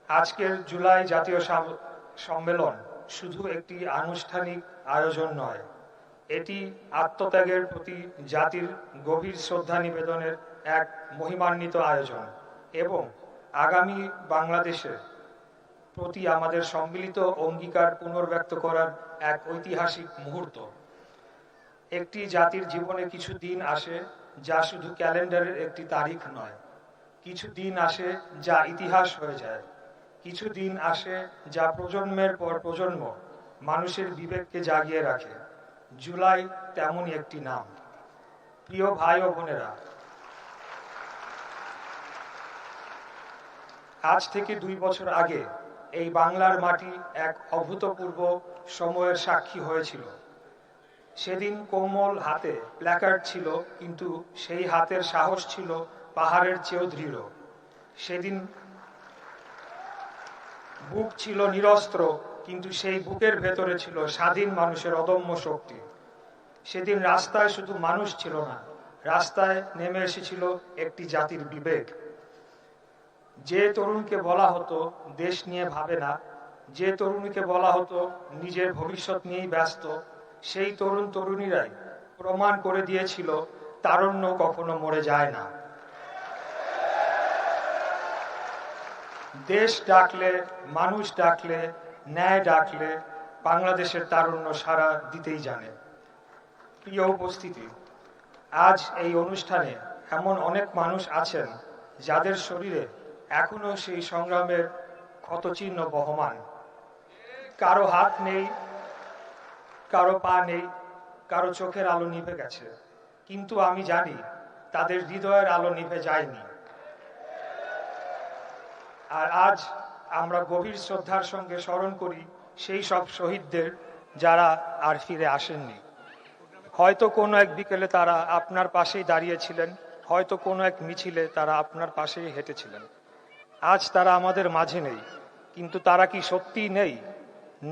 আজকের জুলাই জাতীয় সম্মেলন শুধু একটি আনুষ্ঠানিক আয়োজন নয়, এটি আত্মত্যাগের প্রতি জাতির গভীর শ্রদ্ধা নিবেদনের এক মহিমান্বিত আয়োজন এবং আগামী বাংলাদেশের প্রতি আমাদের সম্মিলিত অঙ্গীকার পুনর্ব্যক্ত করার এক ঐতিহাসিক মুহূর্ত। একটি জাতির জীবনে কিছু দিন আসে যা শুধু ক্যালেন্ডারের একটি তারিখ নয়, কিছু দিন আসে যা ইতিহাস হয়ে যায়, কিছু দিন আসে যা প্রজন্মের পর প্রজন্ম মানুষের বিবেককে জাগিয়ে রাখে। জুলাই তেমনই একটি নাম। প্রিয় ভাই ও বোনেরা, আজ থেকে 2 বছর আগে এই বাংলার মাটি এক অভূতপূর্ব সময়ের সাক্ষী হয়েছিল। সেদিন কোমল হাতে প্ল্যাকার্ড ছিল, কিন্তু সেই হাতের সাহস ছিল পাহাড়ের চেয়েও দৃঢ়। সেদিন বুক ছিল নিরস্ত্র, কিন্তু সেই বুকের ভেতরে ছিল স্বাধীন মানুষের অদম্য শক্তি। সেদিন রাস্তায় শুধু মানুষ ছিল না, রাস্তায় নেমে এসেছিল একটি জাতির বিবেক। যে তরুণকে বলা হতো দেশ নিয়ে ভাবে না, যে তরুণীকে বলা হতো নিজের ভবিষ্যৎ নিয়েই ব্যস্ত, সেই তরুণ তরুণীরাই প্রমাণ করে দিয়েছিল তারুণ্য কখনো মরে যায় না। দেশ ডাকলে, মানুষ ডাকলে, ন্যায় ডাকলে বাংলাদেশের তারুণ্য সাড়া দিতেই জানে। প্রিয় উপস্থিতি, আজ এই অনুষ্ঠানে এমন অনেক মানুষ আছেন যাদের শরীরে এখনো সেই সংগ্রামের ক্ষতচিহ্ন বহমান। কারো হাত নেই, কারো পা নেই, কারো চোখের আলো নিভে গেছে, কিন্তু আমি জানি তাদের হৃদয়ের আলো নিভে যায়নি। আর আজ আমরা গভীর শ্রদ্ধার সঙ্গে স্মরণ করি সেই সব শহীদদের যারা আর ফিরে আসেননি। হয়তো কোনো এক বিকেলে তারা আপনার পাশেই দাঁড়িয়েছিলেন, হয়তো কোনো এক মিছিলে তারা আপনার পাশেই হেঁটেছিলেন। আজ তারা আমাদের মাঝে নেই, কিন্তু তারা কি সত্যিই নেই?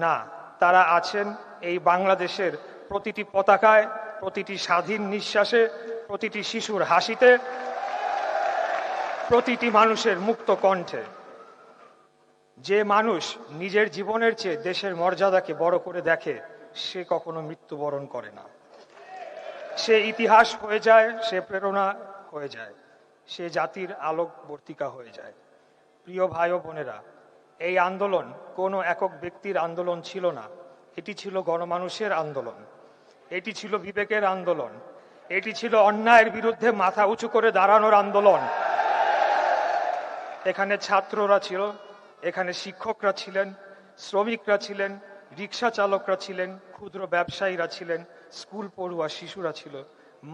না, তারা আছেন এই বাংলাদেশের প্রতিটি পতাকায়, প্রতিটি স্বাধীন নিঃশ্বাসে, প্রতিটি শিশুর হাসিতে, প্রতিটি মানুষের মুক্ত কণ্ঠে। যে মানুষ নিজের জীবনের চেয়ে দেশের মর্যাদাকে বড় করে দেখে, সে কখনো মৃত্যুবরণ করে না। সে ইতিহাস হয়ে যায়, সে প্রেরণা হয়ে যায়, সে জাতির আলোকবর্তিকা হয়ে যায়। প্রিয় ভাই ও বোনেরা, এই আন্দোলন কোনো একক ব্যক্তির আন্দোলন ছিল না, এটি ছিল গণমানুষের আন্দোলন, এটি ছিল বিবেকের আন্দোলন, এটি ছিল অন্যায়ের বিরুদ্ধে মাথা উঁচু করে দাঁড়ানোর আন্দোলন। এখানে ছাত্ররা ছিল, এখানে শিক্ষকরা ছিলেন, শ্রমিকরা ছিলেন, রিক্সা চালকরা ছিলেন, ক্ষুদ্র ব্যবসায়ীরা ছিলেন, স্কুল পড়ুয়া শিশুরা ছিল,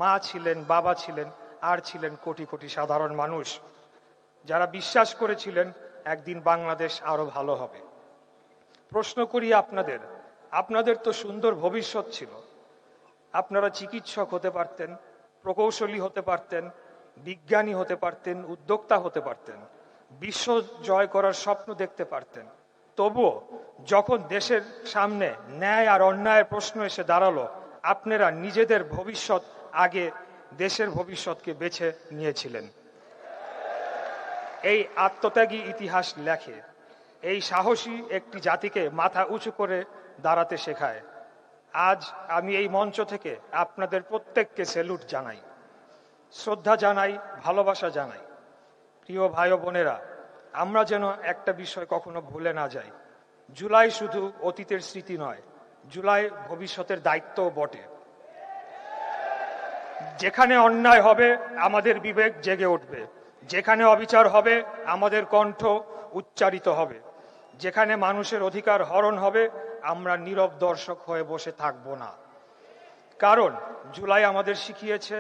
মা ছিলেন, বাবা ছিলেন, আর ছিলেন কোটি কোটি সাধারণ মানুষ যারা বিশ্বাস করেছিলেন একদিন বাংলাদেশ আরো ভালো হবে। প্রশ্ন করি আপনাদের, আপনাদের তো সুন্দর ভবিষ্যৎ ছিল। আপনারা চিকিৎসক হতে পারতেন, প্রকৌশলী হতে পারতেন, বিজ্ঞানী হতে পারতেন, উদ্যোক্তা হতে পারতেন, বিশ্ব জয় করার স্বপ্ন দেখতে পারতেন। তবুও যখন দেশের সামনে ন্যায় আর অন্যায়ের প্রশ্ন এসে দাঁড়ালো, আপনারা নিজেদের ভবিষ্যৎ আগে দেশের ভবিষ্যৎকে বেছে নিয়েছিলেন। এই আত্মত্যাগী ইতিহাস লেখে, এই সাহসী একটি জাতিকে মাথা উঁচু করে দাঁড়াতে শেখায়। আজ আমি এই মঞ্চ থেকে আপনাদের প্রত্যেককে স্যালুট জানাই, শ্রদ্ধা জানাই, ভালোবাসা জানাই। প্রিয় ভাই ও বোনেরা, আমরা যেন একটা বিষয় কখনো ভুলে না যাই, জুলাই শুধু অতীতের স্মৃতি নয়, জুলাই ভবিষ্যতের দায়িত্বও বটে। যেখানে অন্যায় হবে আমাদের বিবেক জেগে উঠবে, যেখানে অবিচার হবে আমাদের কণ্ঠ উচ্চারিত হবে, যেখানে মানুষের অধিকার হরণ হবে আমরা নীরব দর্শক হয়ে বসে থাকব না। কারণ জুলাই আমাদের শিখিয়েছে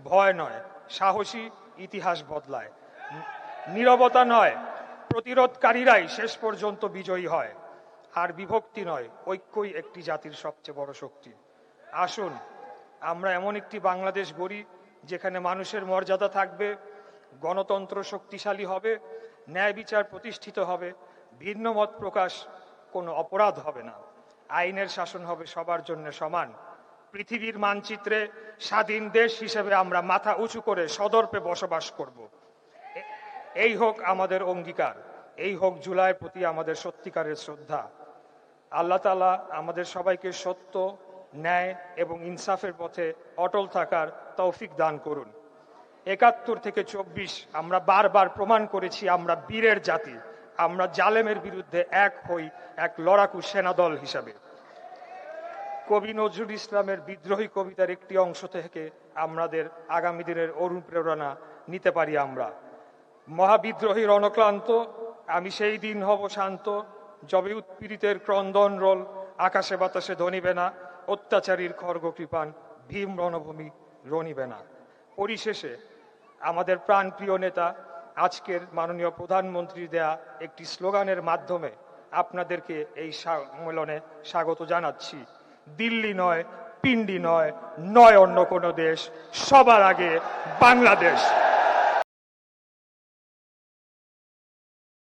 ভয় নয়, সাহসী ইতিহাস বদলায়। নীরবতা নয়, প্রতিরোধকারীরাই শেষ পর্যন্ত বিজয়ী হয়। আর বিভক্তি নয়, ঐক্যই একটি জাতির সবচেয়ে বড় শক্তি। আসুন আমরা এমন একটি বাংলাদেশ গড়ি যেখানে মানুষের মর্যাদা থাকবে, গণতন্ত্র শক্তিশালী হবে, ন্যায় বিচার প্রতিষ্ঠিত হবে, ভিন্ন মত প্রকাশ কোনো অপরাধ হবে না, আইনের শাসন হবে সবার জন্য সমান। পৃথিবীর মানচিত্রে স্বাধীন দেশ হিসেবে আমরা মাথা উঁচু করে সদর্পে বসবাস করব। এই হোক আমাদের অঙ্গীকার, এই হোক জুলাইয়ের প্রতি আমাদের সত্যিকারের শ্রদ্ধা। আল্লাহ তাআলা আমাদের সবাইকে সত্য, ন্যায় এবং ইনসাফের পথে অটল থাকার তৌফিক দান করুন। ৭১ থেকে ২৪ আমরা বারবার প্রমাণ করেছি আমরা বীরের জাতি, আমরা জালেমের বিরুদ্ধে এক হই এক লড়াকু সেনাদল হিসাবে। কবি নজরুল ইসলামের বিদ্রোহী কবিতার একটি অংশ থেকে আমাদের আগামী দিনের অনুপ্রেরণা নিতে পারি আমরা। মহাবিদ্রোহী রণক্লান্ত, আমি সেই দিন হব শান্ত, যবে উৎপীড়িতের ক্রন্দন রোল আকাশে বাতাসে ধ্বনিবে না, অত্যাচারীর খর্গকৃপান ভীম রণভূমি রণিবে না। পরিশেষে আমাদের প্রাণপ্রিয় নেতা আজকের মাননীয় প্রধানমন্ত্রী দেয়া একটি স্লোগানের মাধ্যমে আপনাদেরকে এই সম্মেলনে স্বাগত জানাচ্ছি। দিল্লি নয়, পিন্ডি নয়, নয় অন্য কোনো দেশ, সবার আগে বাংলাদেশ।